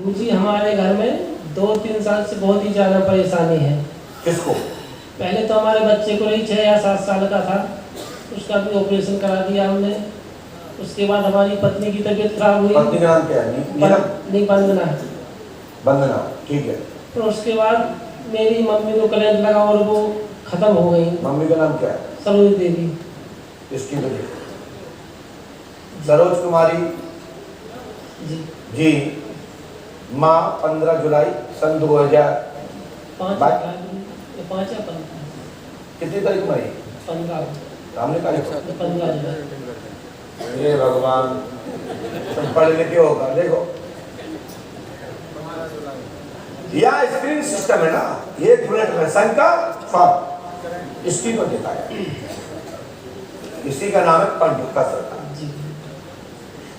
जी हमारे घर में 2-3 साल से बहुत ही ज़्यादा परेशानी है। किसको? पहले तो हमारे बच्चे को रही 6 या 7 साल का था, उसका भी ऑपरेशन करा दिया हमने। उसके बाद हमारी पत्नी की तबीयत खराब हुई। पत्नी का नाम क्या है? नहीं, वंदना। वंदना, ठीक है। तो उसके बाद मेरी मम्मी को करंट लगा और वो खत्म हो गई। मम्मी का नाम क्या है? सरोज देवी। इसकी वजह सरोज कुमारी जी माँ 15 जुलाई सन 2005 कितनी तारीख में आई? 15 हमने कहा 15 जुलाई। ये भगवान तुम पढ़ लिखे होगा। देखो यह स्क्रीन सिस्टम है ना, 1 मिनट में सन का फॉर्म स्क्रीन पर देता है। इसी का नाम है पंडित का सरकार।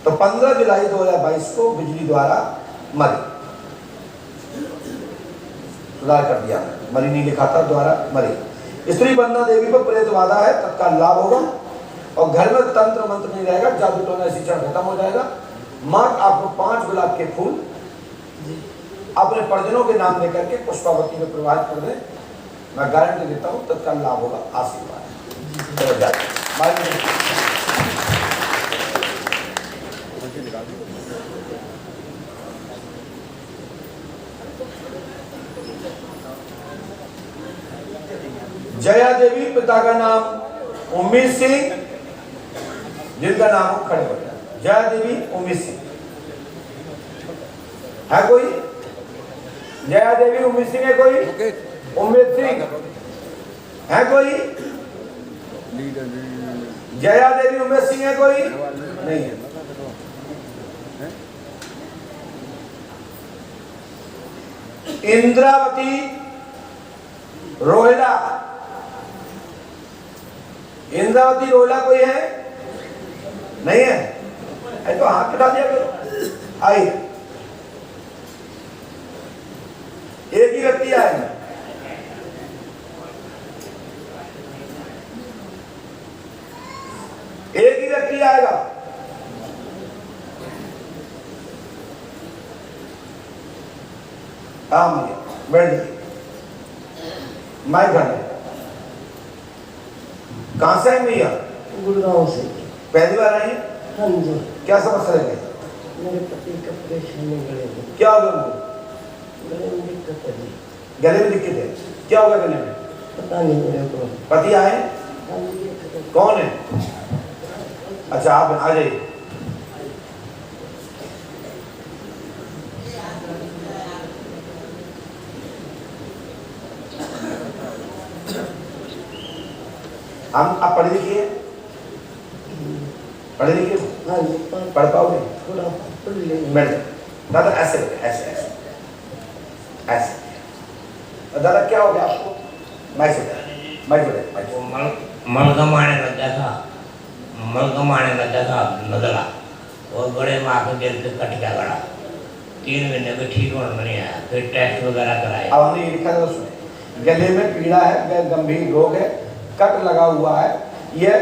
तो 15 जुलाई 2022 को बिजली द्वारा मरी। सुधार कर दिया, मरी नहीं लिखा था, द्वारा मरी। स्त्री वंदना देवी पर प्रेत बाधा है, तत्काल लाभ होगा और घर में तंत्र मंत्र नहीं रहेगा, जादू टोना शिक्षण खत्म हो जाएगा। माँ आपको 5 गुलाब के फूल अपने परिजनों के नाम लेकर के पुष्पावती में प्रवाहित कर दें। मैं गारंटी देता हूँ तत्काल लाभ होगा। आशीर्वाद। जया देवी, पिता का नाम उम्मीद सिंह, जिनका नाम हो खड़े हो जाए। जया देवी, उम्मीद सिंह है कोई? जया देवी, उम्मीद सिंह है कोई? उम्मीद सिंह है कोई? जया देवी, उम्मीद सिंह है कोई? नहीं है। इंद्रावती रोहिला, इंद्रावती रोहिला कोई है? नहीं है। तो हाथ उठा दिया करो। आई एक ही व्यक्ति आएगा। एक ही व्यक्ति आएगा। हाँ भैया बैठ जाइए। माइक घर में कहां से आए भैया? गुड़गांव से। पहली बार आई? हाँ जी। क्या समस्या है? मेरे पति का परेशानी गले में। क्या होगा उनको? गले में दिक्कत है जी। गले में दिक्कत है? क्या होगा गले में? पता नहीं मेरे को। पति आए? हाँ जी। कौन है? अच्छा आप आ जाइए। हम आप पढ़े लिखिए? पढ़े लिखिए? हाँ जी। पढ़ पाओगे? थोड़ा पढ़ लेंगे। मैडम दादा ऐसे ऐसे ऐसे ऐसे। दादा क्या हो गया आपको? मैं मल कमाने लगा था, मल कमाने लगा था नदला और बड़े माँ के दिल से कट गया गला। 3 महीने में ठीक होने नहीं आया, फिर टेस्ट वगैरह कराया। अब हमने ये लिखा था, सुने। गले में पीड़ा है, गंभीर रोग है, कट लगा हुआ है। ये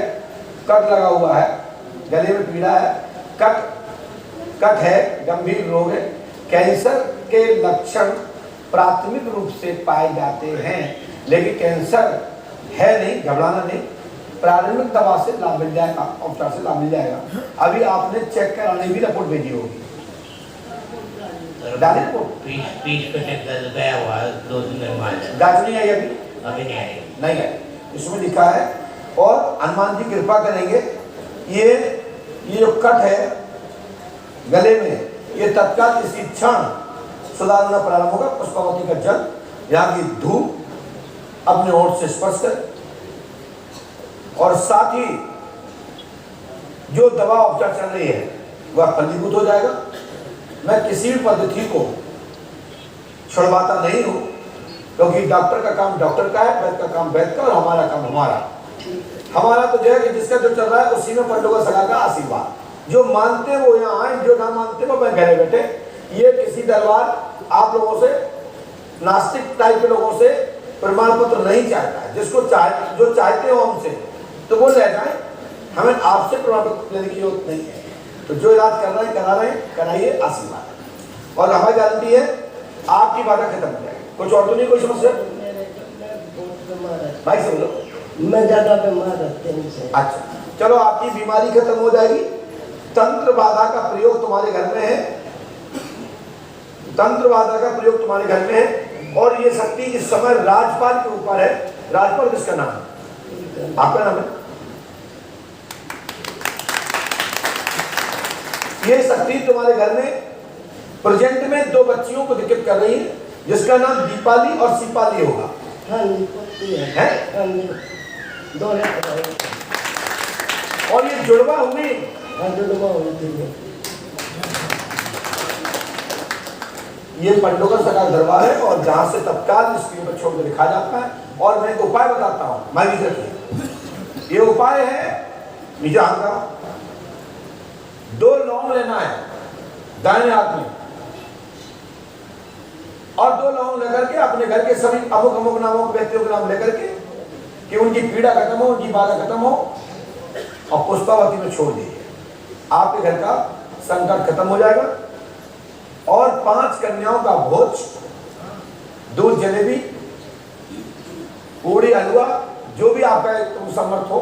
कट लगा हुआ है, गले में पीड़ा है, कट है, गंभीर रोग है। कैंसर के लक्षण प्राथमिक रूप से पाए जाते हैं, लेकिन कैंसर है नहीं, घबराना नहीं। प्रारंभिक दवा से लाभ मिल जाएगा, उपचार से लाभ मिल जाएगा। अभी आपने चेक कराने की रिपोर्ट भेजी होगी। डाले रिपोर्ट? 20 पे चेक गया हुआ 2-3 दिन बाद। जांच नहीं आई अभी? अभी नहीं आई। नहीं है। इसमें लिखा है और हनुमान जी कृपा करेंगे। ये जो कट है गले में, ये तत्काल इसी क्षण सुधार होना प्रारंभ होगा। पुष्पावती का जल, यहाँ की धूप अपने ओठ से स्पर्श करें और साथ ही जो दवा उपचार चल रही है वह फलीभूत हो जाएगा। मैं किसी भी पद्धति को छुड़वाता नहीं हूँ, क्योंकि डॉक्टर का काम डॉक्टर का है, वैद्य का काम वैद्य का, और हमारा काम हमारा तो जो है कि जिसका जो चल रहा है उसी में पंडों का सगा का आशीर्वाद। जो मानते हैं वो यहाँ आए, जो ना मानते वो मैं घरे बैठे। ये किसी दरबार आप लोगों से, नास्तिक टाइप के लोगों से प्रमाण पत्र नहीं चाहता है। जिसको जो चाहते हो हमसे तो वो ले जाए, हमें आपसे प्रमाण पत्र लेने की जरूरत नहीं है। तो जो इलाज कर रहे हैं करा रहे हैं, कराइए, आशीर्वाद। और हमारी गारंटी है आपकी बाधा खत्म हो जाएगी। कुछ और तो नहीं कोई समस्या? भाई समझ लो, मैं ज्यादा बीमार रहते हैं। अच्छा चलो, आपकी बीमारी खत्म हो जाएगी। तंत्र बाधा का प्रयोग तुम्हारे घर में है, तंत्र बाधा का प्रयोग तुम्हारे घर में है। और ये शक्ति इस समय राजपाल के ऊपर है। राजपाल किसका नाम है? आपका नाम है। ये शक्ति तुम्हारे घर में प्रेजेंट में 2 बच्चियों को दिक्कत कर रही है, जिसका नाम दीपाली और सीपाली होगा। हाँ जी, पुत्री है। हाँ जी, 2 लड़के। और ये जुड़वा हुई। हाँ, जुड़वा हुई थी। ये पंडों का सका दरबार है और जहां से तत्काल स्क्रीन पर छोड़ कर लिखा जाता है। और मैं एक उपाय बताता हूं, मैं भी रखिए। ये उपाय है, नीचे हाथ का 2 लौंग लेना है दाहिने हाथ में, और 2 लौंग लेकर के अपने घर के सभी अमुक अमुक नामों के व्यक्तियों के नाम लेकर के कि उनकी पीड़ा खत्म हो, उनकी बाधा खत्म हो, और पुष्पावती में छोड़ दीजिए। आपके घर का संकट खत्म हो जाएगा। और 5 कन्याओं का भोज, दूध जलेबी, पूड़ी, हलवा, जो भी आपका तुम समर्थ हो,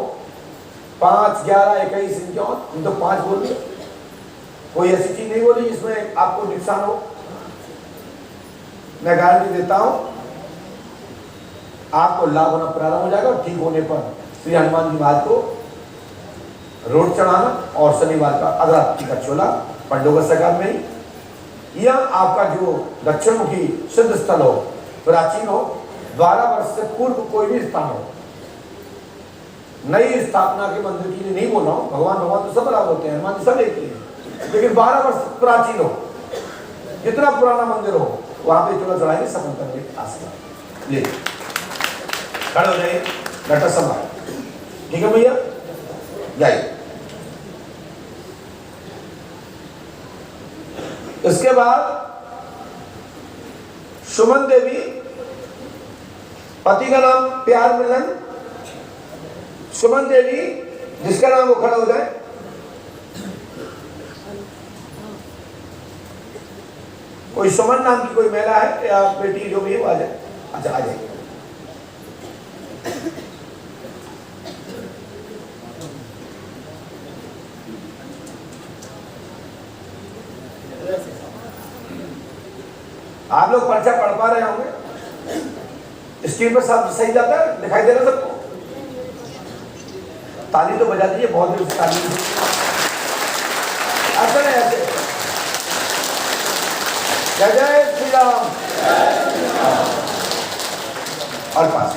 5, 11, 21, 51, तो 5 बोलिए। कोई ऐसी चीज नहीं बोली जिसमें आपको नुकसान हो। मैं गारंटी देता हूं आपको लाभ होना प्रारंभ हो जाएगा। और ठीक होने पर श्री हनुमान जी महाराज को रोट चढ़ाना और शनिवार का अगरबत्ती का चोला पंडों का सकार में ही, या आपका जो दक्षिण मुखी सिद्ध स्थल हो, प्राचीन हो, 12 वर्ष से पूर्व कोई भी स्थान हो, नई स्थापना के मंदिर के लिए नहीं बोल रहा हूं। भगवान तो सब बराबर होते हैं, हनुमान जी सब एक ही है, लेकिन 12 वर्ष प्राचीन हो, जितना पुराना मंदिर हो, वहां पे चोला चढ़ाएंगे, सफलता के आशीर्वाद ले। खड़े हो जाइए, घंटा संभाल, ठीक है भैया, जाइए। इसके बाद सुमन देवी, पति का नाम प्यार मिलन, सुमन देवी, जिसका नाम वो खड़ा हो जाए। कोई सुमन नाम की कोई महिला है या बेटी जो भी है वो आ जाए। अच्छा आ जाएगी। आप लोग पर्चा पढ़ पा रहे होंगे? स्क्रीन पर सब सही जाता है, दिखाई दे रहा है सबको? ताली तो बजा दीजिए, बहुत देर से ताली। ऐसे नहीं, ऐसे। जय जय श्री राम। और पास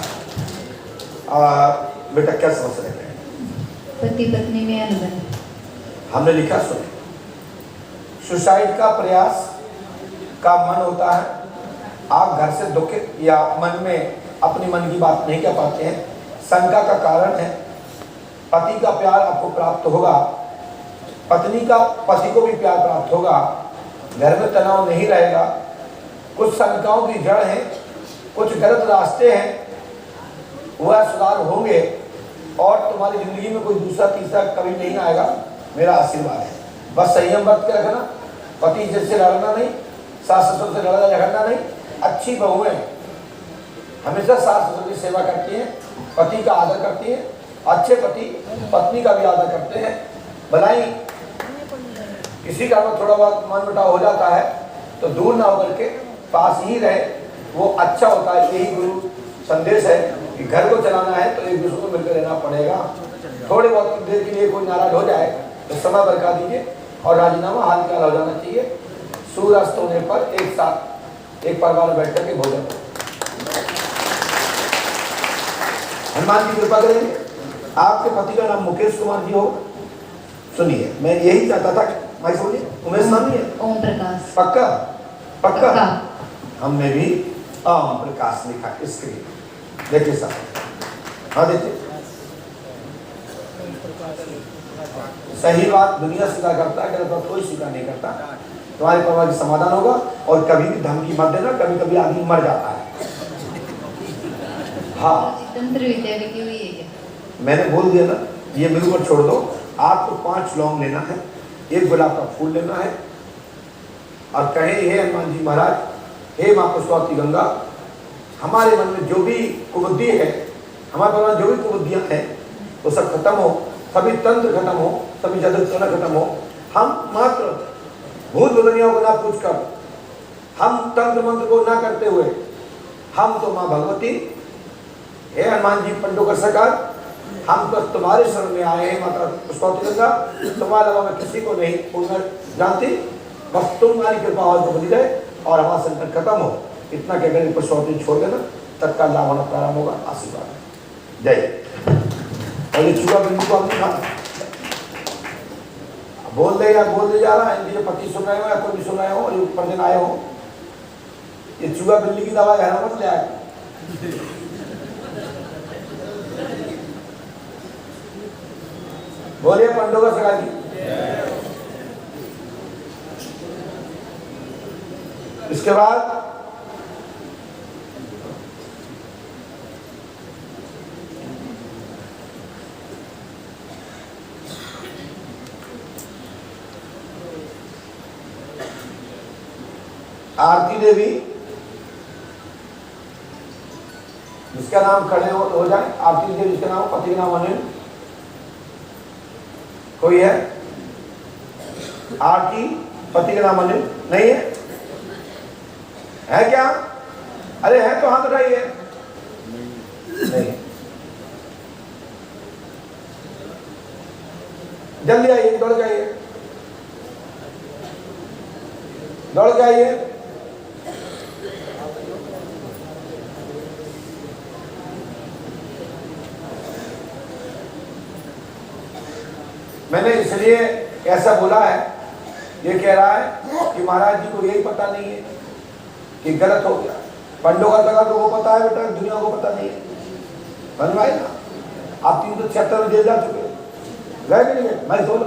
बेटा क्या समस्या है? पति पत्नी में अनबन। हमने लिखा सुने, सुसाइड का प्रयास का मन होता है। आप घर से दुखित या मन में अपनी मन की बात नहीं कह पाते हैं, शंका का कारण है। पति का प्यार आपको प्राप्त होगा, पत्नी का पति को भी प्यार प्राप्त होगा, घर में तनाव नहीं रहेगा। कुछ शंकाओं की जड़ है, कुछ गलत रास्ते हैं, वह सुधार होंगे और तुम्हारी जिंदगी में कोई दूसरा तीसरा कभी नहीं आएगा। मेरा आशीर्वाद है। बस संयम बरत के रखना, पति जिससे लड़ना नहीं, सास ससुर से लड़ना झगड़ना नहीं। अच्छी बहुएं हमेशा सास ससुर की सेवा करती हैं, पति का आदर करती हैं। अच्छे पति पत्नी का भी आदर करते हैं। भलाई किसी का थोड़ा बहुत मन मुटाव हो जाता है तो दूर ना होकर के पास ही रहे, वो अच्छा होता है। यही गुरु संदेश है कि घर को चलाना है तो एक दूसरे को मिलकर रहना पड़ेगा। थोड़े बहुत देर के लिए कोई नाराज हो जाए तो समय बरका दीजिए और राजीनामा हाल निकाल हो जाना चाहिए। सूर्यास्त होने पर एक साथ एक परिवार बैठ करके भोजन करो। हनुमान जी कृपा करेंगे। आपके पति का नाम मुकेश कुमार जी हो? सुनिए, मैं यही चाहता था। भाई सुनिए, उमेश नाम नहीं है? ओम प्रकाश। पक्का? पक्का? पक्का। हमने भी ओम प्रकाश लिखा स्क्रीन, देखिए साहब। हाँ देखिए, सही बात दुनिया स्वीकार करता है, गलत बात कोई स्वीकार नहीं करता। तुम्हारे परिवार की समाधान होगा। और कभी भी धमकी मत देना, कभी कभी आदमी मर जाता है। हाँ, तंत्र विद्या लिखी हुई है क्या? मैंने बोल दिया ना, ये मेरे ऊपर छोड़ दो। आपको 5 लौंग लेना है, 1 गुलाब का फूल लेना है और कहे हे हनुमान जी महाराज, हे माँ पुष्पावती गंगा, हमारे मन में जो भी कुबुद्धि है, हमारे मन में जो भी कुबुद्धियाँ हैं वो सब खत्म हो, सभी तंत्र खत्म हो, सभी जगत खत्म हो। हम मात्र भूत बदनियों को ना पूछ कर, हम तंत्र मंत्र को ना करते हुए, हम तो माँ भगवती, हे हनुमान जी पंडों का सरकार, हम तो तुम्हारे शरण में आए हैं माता पुष्पावती गंगा, तुम्हारे अलावा मैं किसी को नहीं पूछना जानती, बस तुम्हारी कृपा और बनी रहे और हमारा संकट खत्म हो। इतना कहकर पुष्पावती छोड़ देना, तत्काल लाभ होना प्रारंभ होगा। आशीर्वाद जय। और ये चूहा बिल्ली को हम नहीं खाना, बोल दे जा रहा है, इनके पति सुन रहे हो या कोई भी सुन रहे हो और ऊपर दिन आए हो, ये चूहा बिल्ली की दवा घर मत ले आए। बोलिए पंडों का सरकार जी। इसके बाद आरती देवी, जिसका नाम खड़े हो जाए, आरती देवी जिसका नाम पति का नाम अनिल, कोई है? आरती पति का नाम अनिल नहीं है क्या? अरे है तो हाथ उठाइए। नहीं, जल्दी आइए, दौड़ के आइए, दौड़ के आइए। मैंने इसलिए ऐसा बोला है, ये कह रहा है कि महाराज जी को यही पता नहीं है कि गलत हो गया। पंडों का जगह को पता है बेटा, दुनिया को पता नहीं है। बनवाए ना, आप 376 में जेल जा चुके हो, गए कि नहीं गए? मैं बोला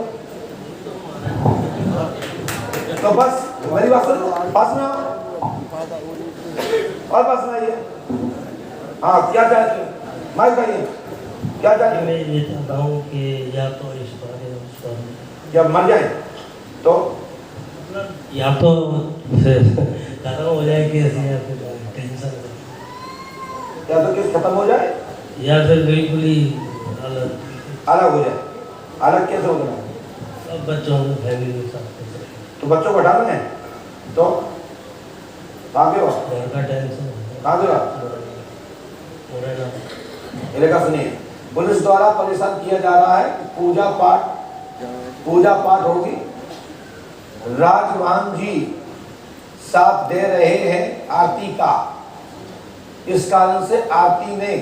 तो बस मेरी बात सुनो, पास में और पास में आइए। हाँ, क्या चाहते हैं? मैं कहिए क्या चाहते हैं? मैं ये चाहता हूँ कि या तो इस बार जब मर जाए तो या तो खत्म हो जाए केस, या फिर टेंशन, या तो केस खत्म हो जाए या फिर बिल्कुल ही अलग हो जाए। अलग कैसे हो जाए? सब बच्चों को फैमिली के साथ तो बच्चों को हटाना है तो आगे हो, घर का टेंशन आगे हो। मेरे का सुनिए, पुलिस द्वारा परेशान किया जा रहा है। पूजा पाठ होगी, राजवान जी साथ दे रहे हैं आरती का। इस कारण से आरती ने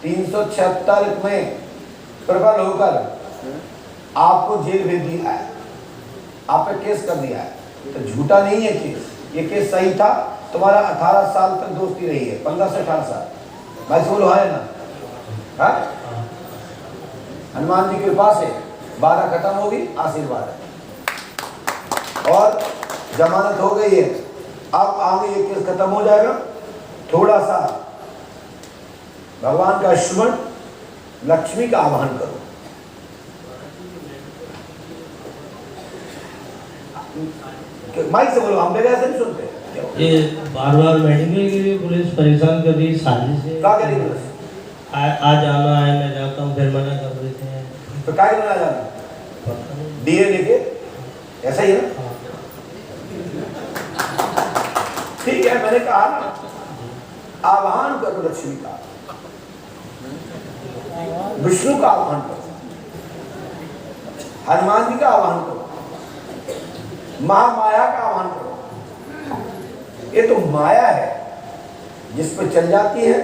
376 में प्रबल होकर आपको जेल भेज दिया है, आप पे केस कर दिया है। तो झूठा नहीं है केस, ये केस सही था। तुम्हारा 18 साल तक दोस्ती रही है, 15 से 18 साल। भाई से बोलो है ना? हाँ, हनुमान जी की कृपा से बाधा खत्म होगी, आशीर्वाद है और जमानत हो गई है। अब आगे ये केस खत्म हो जाएगा। थोड़ा सा भगवान का स्मरण, लक्ष्मी का आह्वान करो। माइक से बोलो, हम लोग ऐसे नहीं सुनते। ये बार मेडिकल के लिए पुलिस परेशान कर रही है, साजिश है। क्या करेगी पुलिस? आज आना है, मैं जाता हूँ, फिर मना कर देते हैं। तो क्या करना जाना? डीएनए के ऐसा ही है ना? ठीक है, मैंने कहा ना, आह्वान करो लक्ष्मी का, विष्णु का आह्वान करो, हनुमान जी का आह्वान करो, महामाया का आह्वान करो। ये तो माया है, जिस पर चल जाती है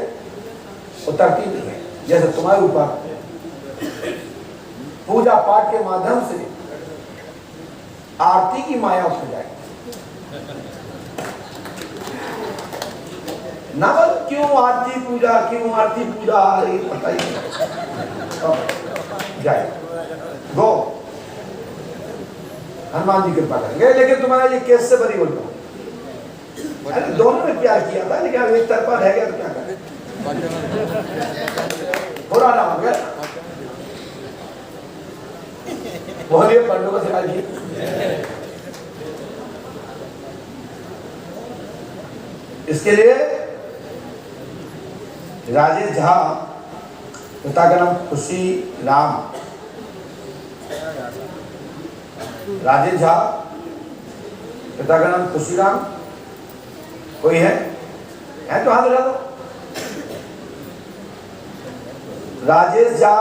उतरती नहीं है। जैसे तुम्हारे ऊपर पूजा पाठ के माध्यम से आरती की माया उतर जाएगी ना। बस क्यों आरती पूजा, क्यों आरती पूजा आ रही पता ही नहीं जाए। गो हनुमान जी कृपा करेंगे। लेकिन तुम्हारा ये केस से बरी बोलता हूं। अरे दोनों ने प्यार किया था, लेकिन अब एक तरफा रह गया तो क्या करें? बुरा ना हो गया। बोलिए पंडों का सिरा जी। इसके लिए राजेश झा, पिता का नाम खुशी राम, राजेश झा, पिता का नाम खुशी राम। कोई है तो हाथ उठा दो। राजेश झा,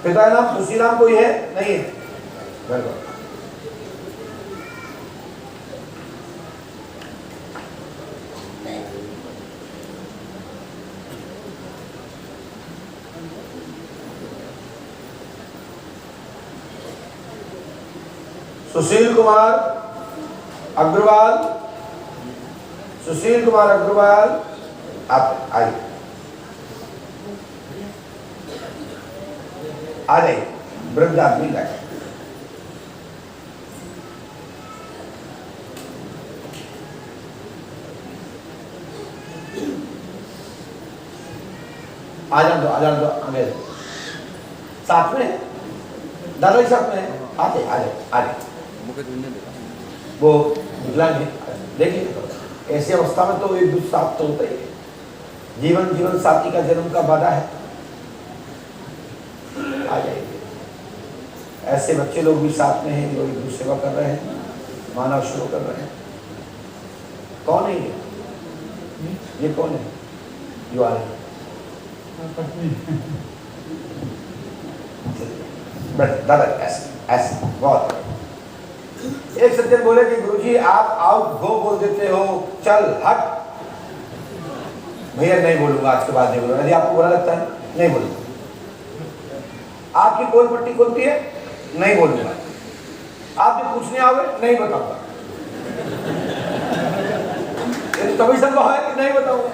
पिता का नाम खुशी राम, कोई है? नहीं है। बिल्कुल। सुशील कुमार अग्रवाल, सुशील कुमार अग्रवाल, आप आइए, आ जाइए। वृद्ध आदमी लाए। आ जाओ, आगे साथ में दादाजी, साथ में आते, आ जाए। वो विकलांग है, देखिए ऐसी अवस्था में तो एक दूसरे साथ तो होता ही है। जीवन साथी का जन्म का वादा है। आ जाइए। ऐसे बच्चे लोग भी साथ में हैं जो एक दूसरे सेवा कर रहे हैं, मानव सेवा कर रहे हैं। कौन है ये कौन है जो आ रहे हैं? दादा ऐसे बहुत। एक सज्जन बोले कि गुरुजी आप आओ गो बोल देते हो, चल हट। भैया नहीं बोलूंगा, आज के बाद नहीं बोलूंगा। यदि आपको बुरा लगता है नहीं बोलूंगा। आपकी कोई पट्टी खुलती है नहीं बोलूंगा। आप जो पूछने आओगे नहीं बताऊंगा। तभी संभव है कि नहीं बताऊंगा।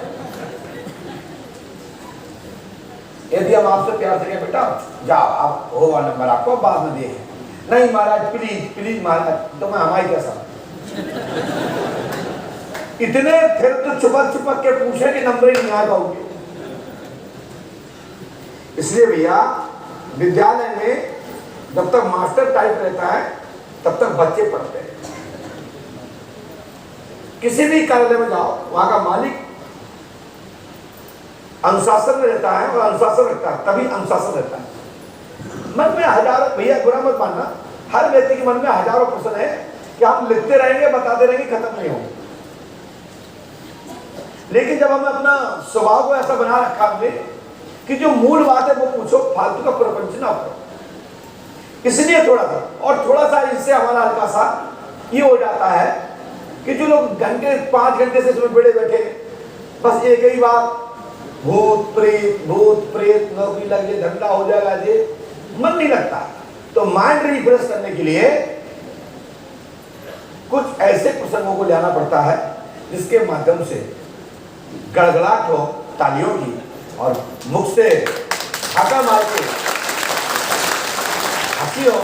यदि हम आपसे प्यार से कहें बेटा जाओ आप होगा नंबर आपको बाद में देखें, नहीं महाराज प्लीज महाराज, तो मैं हमारी कैसा इतने फिर तो छुपक के पूछे कि नंबर ही नहीं आ पाओगे। इसलिए भैया विद्यालय में जब तक मास्टर टाइप रहता है तब तक बच्चे पढ़ते हैं। किसी भी कार्यालय में जाओ, वहां का मालिक अनुशासन में रहता है और अनुशासन रखता है, तभी अनुशासन रहता है। मन में हजारों, भैया बुरा मत मानना, हर व्यक्ति के मन में हजारों प्रश्न है कि हम लिखते रहेंगे, बताते रहेंगे, खत्म नहीं होंगे। लेकिन जब हमने अपना स्वभाव को ऐसा बना रखा हमने कि जो मूल बात है वो पूछो, फालतू का प्रपंच ना करो। इसलिए थोड़ा सा इससे हमारा हल्का सा ये हो जाता है कि जो लोग 5 घंटे से इसमें बैठे बस एक ही बात, भूत प्रेत नौकरी लग जाए, धंधा हो जाएगा, जी मन नहीं लगता। तो माइंड रिफ्रेश करने के लिए कुछ ऐसे प्रसंगों को लाना पड़ता है जिसके माध्यम से गड़गड़ाहट हो तालियों की और मुख से हाका मार के हंसी हो।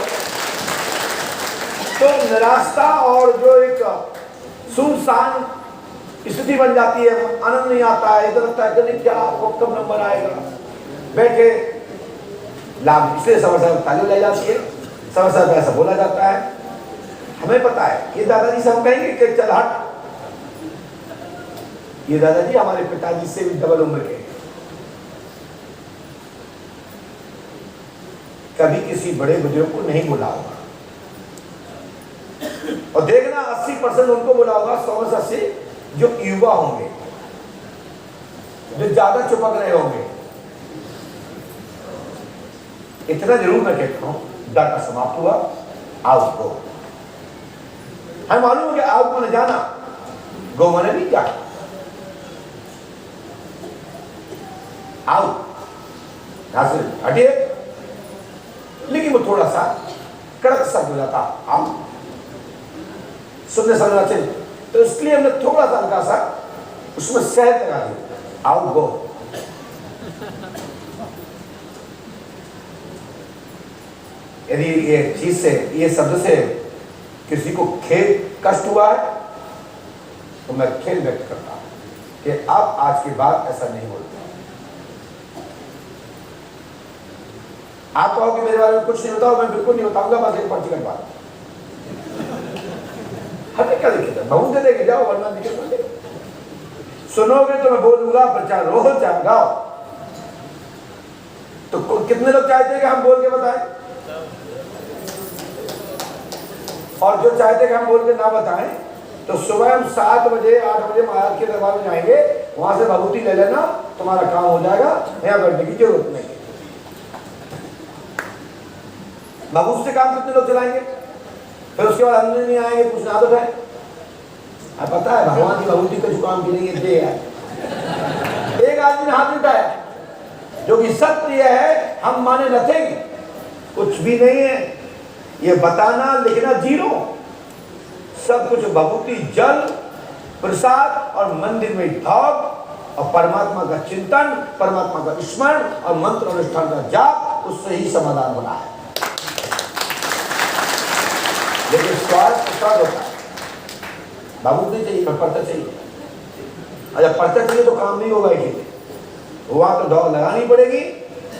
तो निराशा और जो एक सुनसान स्थिति बन जाती है, आनंद नहीं आता है, इधर लगता है कि क्या कब नंबर आएगा, बैठे लाभ। इसलिए समय ताली लाई जाती है, समय पे ऐसा बोला जाता है। हमें पता है ये दादाजी से हम कहेंगे कि चल हट, ये दादाजी हमारे पिताजी से भी डबल उम्र के। कभी किसी बड़े बुजुर्ग को नहीं बोला होगा और देखना 80% उनको बोला होगा, 100 से 80 जो युवा होंगे, जो ज्यादा चुपक रहे होंगे। इतना जरूर मैं कहता हूं, डाटा समाप्त हुआ, आओ गो। हमें मालूम है कि आओ को न जाना, गो मैंने भी क्या, आओ यहां से हटिए। लेकिन वो थोड़ा सा कड़क शब्द हो जाता, आओ सुनने समझना चाहिए। तो इसलिए हमने थोड़ा सा हल्का सा उसमें शहद लगा दिया, आओ गो। यदि ये चीज से, ये शब्द से किसी को खेद कष्ट हुआ है तो मैं खेद व्यक्त करता हूं कि आप आज के बाद ऐसा नहीं बोलते। आप कहो कि मेरे बारे में कुछ नहीं बताओ, मैं बिल्कुल नहीं बताऊंगा, बस एक पर्ची कटवा हमें क्या दिक्कत है, बहुत दे देंगे, जाओ वरना दिक्कत सुनोगे तो मैं बोलूंगा, प्रचार रोज चाहे गाओ। तो कितने लोग चाहते हैं कि हम बोल के बताएं? और जो चाहते हैं कि हम बोल के ना बताएं, तो सुबह हम 7 बजे 8 बजे महाराज के दरबार में जाएंगे, वहां से भभूति ले लेना, तुम्हारा काम हो जाएगा, यहाँ बैठने की जरूरत नहीं। भभूत से काम कितने लोग चलाएंगे? फिर उसके बाद अंदर नहीं आएंगे, कुछ ना तो है। पता है भगवान की भभूति का जो काम की नहीं है। एक आदमी ने हाथ उठाया, जो कि सत्य है, हम माने नथिंग, कुछ भी नहीं है। ये बताना लिखना जीरो, सब कुछ भभूति, जल, प्रसाद और मंदिर में भोग और परमात्मा का चिंतन, परमात्मा का स्मरण और मंत्र अनुष्ठान का जाप, उससे ही समाधान होना है। लेकिन स्वास्थ्य प्रसाद होता है, भभूति नहीं चाहिए, पर्चा चाहिए। अच्छा पर्चा चाहिए तो काम नहीं होगा। वहां तो दौड़ लगानी पड़ेगी,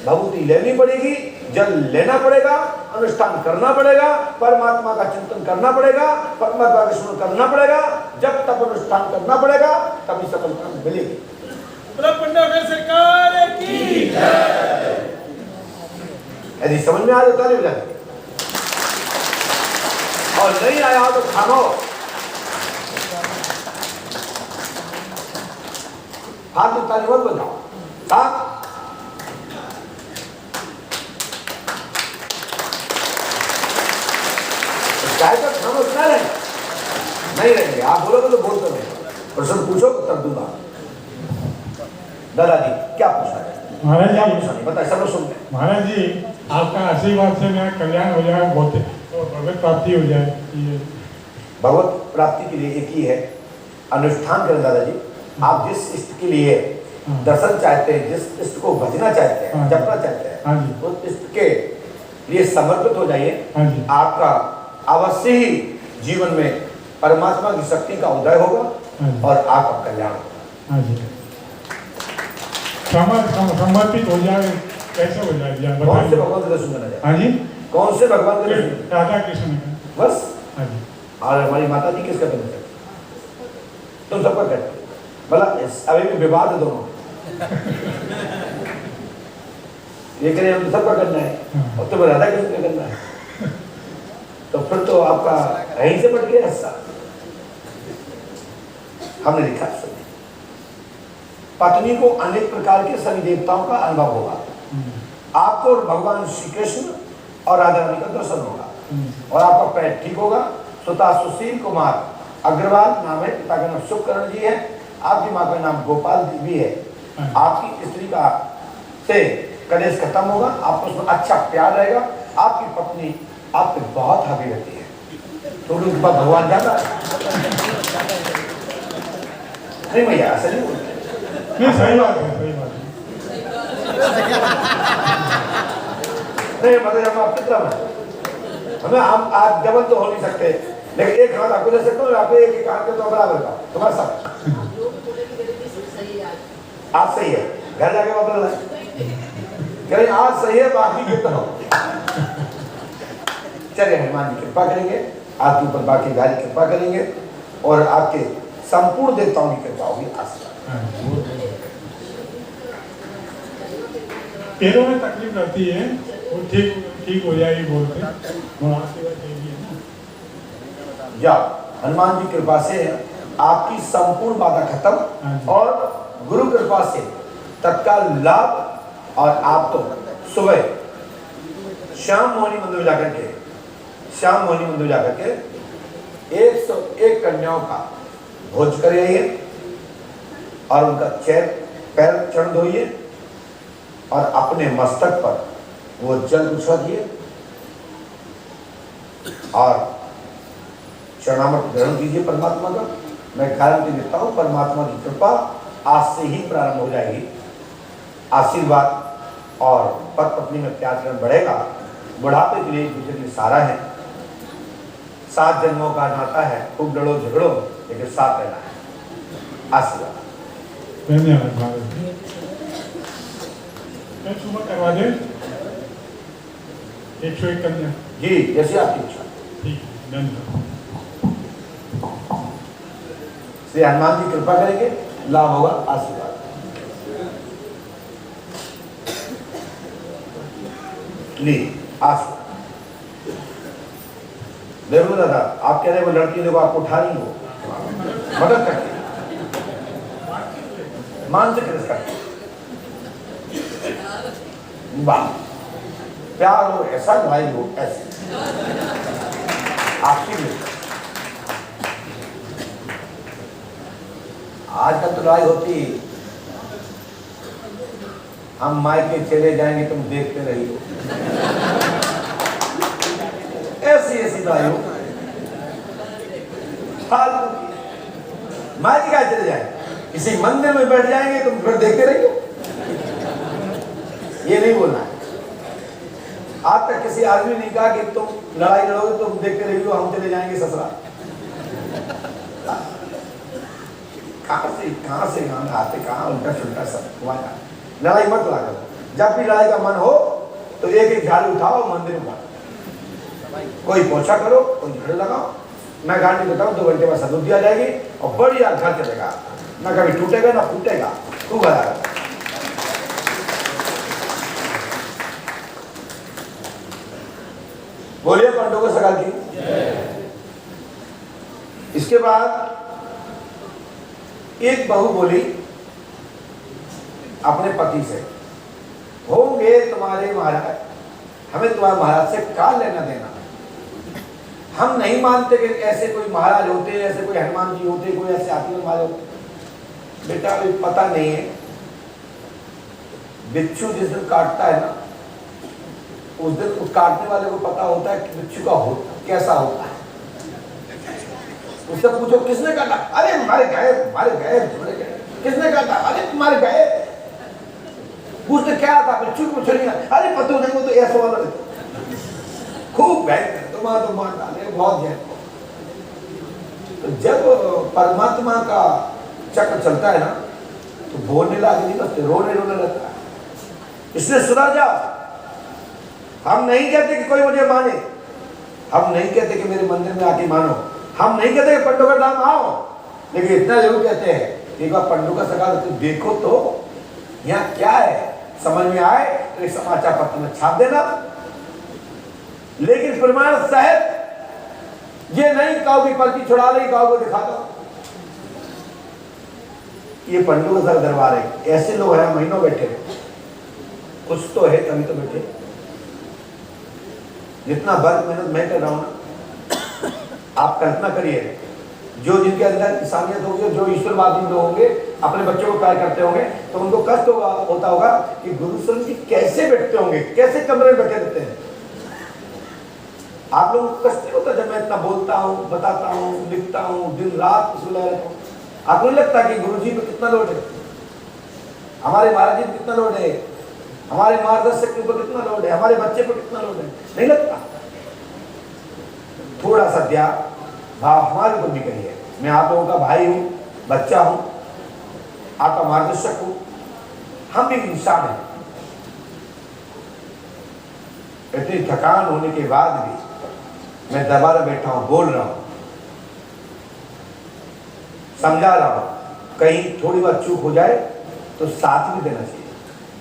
भभूति लेनी पड़ेगी, जल लेना पड़ेगा, अनुष्ठान करना पड़ेगा, परमात्मा का चिंतन करना पड़ेगा, परमात्मा का स्मरण करना पड़ेगा, जब तक अनुष्ठान करना पड़ेगा तभी सफलता मिलेगी। सरकार की यदि समझ में आ जाता नहीं बजाते, और नहीं आया तो खामोश, हाथ में ताली मत बजाओ। चाहे तो खामोश ना रहेंगे, नहीं रहेंगे। आप बोलोगे तो बोलते रहेंगे, प्रश्न पूछो तो उत्तर दूंगा। दादाजी क्या पूछना है? महाराज क्या जी, पूछना है बताइए, सब लोग सुनते हैं। महाराज जी आपका आशीर्वाद से मेरा कल्याण हो जाए, बहुत तो भगवत प्राप्ति हो जाए। ये भगवत प्राप्ति के लिए एक ही है, अनुष्ठान करें। दादाजी आप जिस इष्ट के लिए दर्शन चाहते हैं, जिस इष्ट को भजना चाहते हैं, जपना चाहते हैं, उस इष्ट के लिए समर्पित हो जाइए। आपका अवश्य ही जीवन में परमात्मा की शक्ति का उदय होगा और आपका कल्याण होगा। समर्पित हो जाए, कैसे हो जाए? कौन से भगवान के दर्शन करना चाहते? हाँ जी, कौन से भगवान के दर्शन? राधा कृष्ण का बस। हाँ जी। और हमारी माता जी किसका करना चाहते? तुम सबका करते, भला अभी भी विवाद है दोनों। ये करें हम सबका करना है और तुम्हें राधा कृष्ण का करना है, तो फिर तो आपका यहीं से बढ़ गया हिस्सा। हमने लिखा सुनिए, पत्नी को अनेक प्रकार के सभी देवताओं का अनुभव होगा। आपको भगवान श्री कृष्ण और राधा रानी का दर्शन होगा और आपका पैर ठीक होगा। स्वतः सुशील कुमार अग्रवाल नाम है, पिता का नाम सुखकरण जी है, आपकी माँ का नाम गोपाल जी भी है। आपकी स्त्री का से कलेश खत्म होगा, आपको उसमें अच्छा प्यार रहेगा। आपकी पत्नी आप पे बहुत हावी रहती है, तो उनके पास भगवान जाता है। नहीं भैया ऐसा नहीं बोलते। नहीं, सही बात है, सही बात है। नहीं मतलब हम आपकी तरह हैं, हमें हम आप डबल तो हो नहीं सकते, लेकिन एक हाथ आपको दे सकता हूँ, आप एक हाथ के तो बराबर का तुम्हारे साथ। आज सही है, घर जाके वापस कहीं आज सही है, बाकी कितना हो। चलिए हनुमान जी कृपा करेंगे, आपके ऊपर बाकी भारी कृपा करेंगे और आपके संपूर्ण देवताओं की कृपा होगी। आशीर्वाद। पैरों में तकलीफ रहती है, वो ठीक हो जाएगी बोलते हैं, वो आशीर्वाद देगी। या हनुमान जी कृपा से आपकी संपूर्ण बाधा खत्म और गुरु कृपा से तत्काल लाभ। और आप तो सुबह श्याम मोहनी मंदिर में जाकर के 101 कन्याओं का भोज कर आइए और उनका पैर चरण धोइए और अपने मस्तक पर वो जल उछल दिए और चरणामृत ग्रहण कीजिए परमात्मा का। मैं गारंटी देता हूँ परमात्मा की कृपा आज से ही प्रारंभ हो जाएगी। आशीर्वाद और पति पत्नी में प्यार प्रेम बढ़ेगा। बुढ़ापे के लिए एक दूसरे के लिए सहारा है, 7 जन्मों का नाता है, खूब लड़ो झगड़ो लेकिन साथ रहना है। आशीर्वाद। धन्यवाद महाराज। मैं सुबह करवा दे 101 कन्या जी, जैसे आपकी इच्छा। ठीक है, धन्यवाद। श्री हनुमान जी कृपा करेंगे लाभ होगा, आशीर्वाद। ली आशीर्वाद। देखो दादा, आप कह रहे हो लड़की देखो आपको उठा रही हो, मदद करती, मानसिक रिस्पेक्ट, वाह, प्यार हो ऐसा, लड़ाई हो ऐसी, आपकी भी। आजकल तो लड़ाई होती, हम मायके चले जाएंगे तुम देखते रही हो, ऐसी ऐसी लड़ाई हो। मायके क्या चले जाए, किसी मंदिर में बैठ जाएंगे तुम फिर देखते रही हो, ये नहीं बोलना है। आज तक किसी आदमी ने नहीं कहा कि तुम लड़ाई लड़ोगे तुम देखते रही हो, हम चले जाएंगे ससुराल। कहां से गाना आते, कहां उल्टा सुल्टा सब हुआ। लड़ाई मत लगा करो, जब भी लड़ाई का मन हो तो एक एक झाड़ू उठाओ, मंदिर में कोई पोछा करो, कोई झाड़ू लगाओ। मैं गाड़ी बताऊं 2 घंटे में सदुद्धि आ जाएगी और बढ़िया घर चलेगा, ना कभी टूटेगा ना फूटेगा, खूब आएगा। बोलिए पंडों सकाल की। इसके बाद एक बहू बोली अपने पति से, होंगे तुम्हारे महाराज, हमें तुम्हारे महाराज से क्या लेना देना। हम नहीं मानते कि ऐसे कोई महाराज होते, ऐसे कोई हनुमान जी होते, कोई ऐसे हाथी महाराज होते। बेटा अभी पता नहीं है, बिच्छू जिस दिन काटता है ना, उस दिन उस काटने वाले को पता होता है कि बिच्छू का कैसा होता है। उससे पूछो किसने काटा, अरे मारे गए, किसने काटा, अरे तुम्हारे गए। पूछते क्या था, बिच्छू को छड़िया, अरे पता नहीं, वो तो ऐसा वाला खूब गए, तुम्हारा तो मार डाले बहुत गए। तो जब परमात्मा का चक्र चलता है ना, तो बोलने लागे नहीं बस रोने लगता है। इसलिए सुधर जाओ। हम नहीं कहते कि कोई मुझे माने, हम नहीं कहते कि मेरे मंदिर में आके मानो, हम नहीं कहते कि पंडों का धाम आओ, लेकिन इतना जरूर कहते हैं एक बार पंडों का सकाल तो देखो तो यहाँ क्या है, समझ में आए तो एक समाचार पत्र में छाप देना। लेकिन प्रमाण सहित ये नहीं कहो कि पर्ची छुड़ा ले, कहो को दिखा दो। ये पंडों का दरबार है, ऐसे लोग हैं महीनों बैठे, कुछ तो है तभी तो बैठे। जितना वर्क मेहनत मैं कर रहा हूं ना, आप कल्पना करिए, जो जिनके अंदर इंसानियत होगी, जो ईश्वरवादी लोग होंगे, अपने बच्चों को प्यार करते होंगे, तो उनको कष्ट होता होगा कि गुरु शरण जी कैसे बैठते होंगे, कैसे कमरे में बैठे रहते हैं। आप लोगों को कष्ट नहीं होता जब मैं इतना बोलता हूँ, बताता हूँ, लिखता हूँ, दिन रात उसमें लगा रहता हूँ। आपको नहीं लगता कि गुरु जी पे कितना लोड है, हमारे महाराज जी पे कितना लोड है, हमारे मार्गदर्शक के ऊपर कितना लोड है, हमारे बच्चे पर कितना लोड है? नहीं लगता? थोड़ा सा त्याग भाव हमारे ऊपर भी करिए। मैं आप लोगों का भाई हूं, बच्चा हूं, आपका मार्गदर्शक हूं, हम भी इंसान हैं। इतनी थकान होने के बाद भी मैं दरबार में बैठा हूं, बोल रहा हूं, समझा रहा हूं। कहीं थोड़ी बात चूक हो जाए तो साथ भी देना चाहिए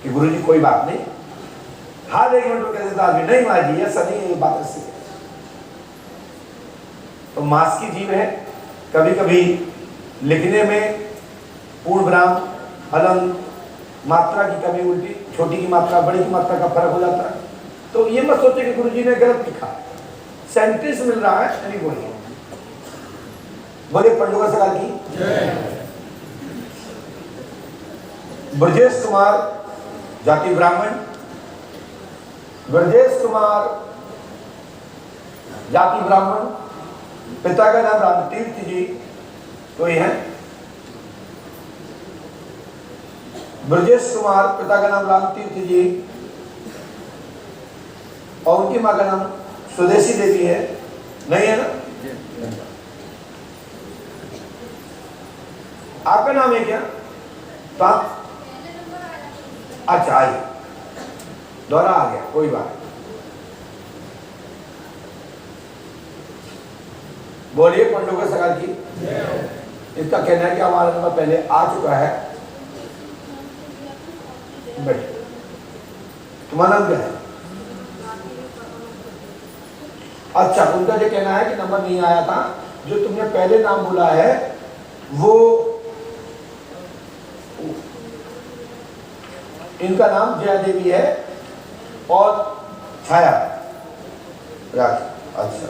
कि गुरु जी कोई बात नहीं, हर 1 मिनट कह देता आदमी, नहीं महाराज जी ऐसा नहीं है, ये बात ऐसी है। तो मास की जीव है, कभी कभी लिखने में पूर्ण विराम, हलन, मात्रा की कमी उल्टी, छोटी की मात्रा बड़ी की मात्रा का फर्क हो जाता है। तो ये मत सोचे कि गुरु जी ने गलत लिखा, सेंटेंस मिल रहा है, नहीं बोलिए। बोले पंडुका सकाल की। ब्रजेश कुमार जाति ब्राह्मण, ब्रजेश कुमार जाति ब्राह्मण, पिता का नाम रामतीर्थ जी, तो ये है ब्रजेश कुमार, पिता का नाम रामतीर्थ जी, और उनकी मां का नाम स्वदेशी देवी है, नहीं है ना? आपका नाम है क्या? तो आप अच्छा आइए, दोहरा आ गया, कोई बात नहीं। बोलिए पंडों के सकाल की। इसका कहना है कि हमारा नंबर पहले आ चुका है। बैठ, तुम्हारा नाम क्या है? अच्छा, उनका ये कहना है कि नंबर नहीं आया था। जो तुमने पहले नाम बोला है वो इनका नाम जया देवी है और छाया राज। अच्छा,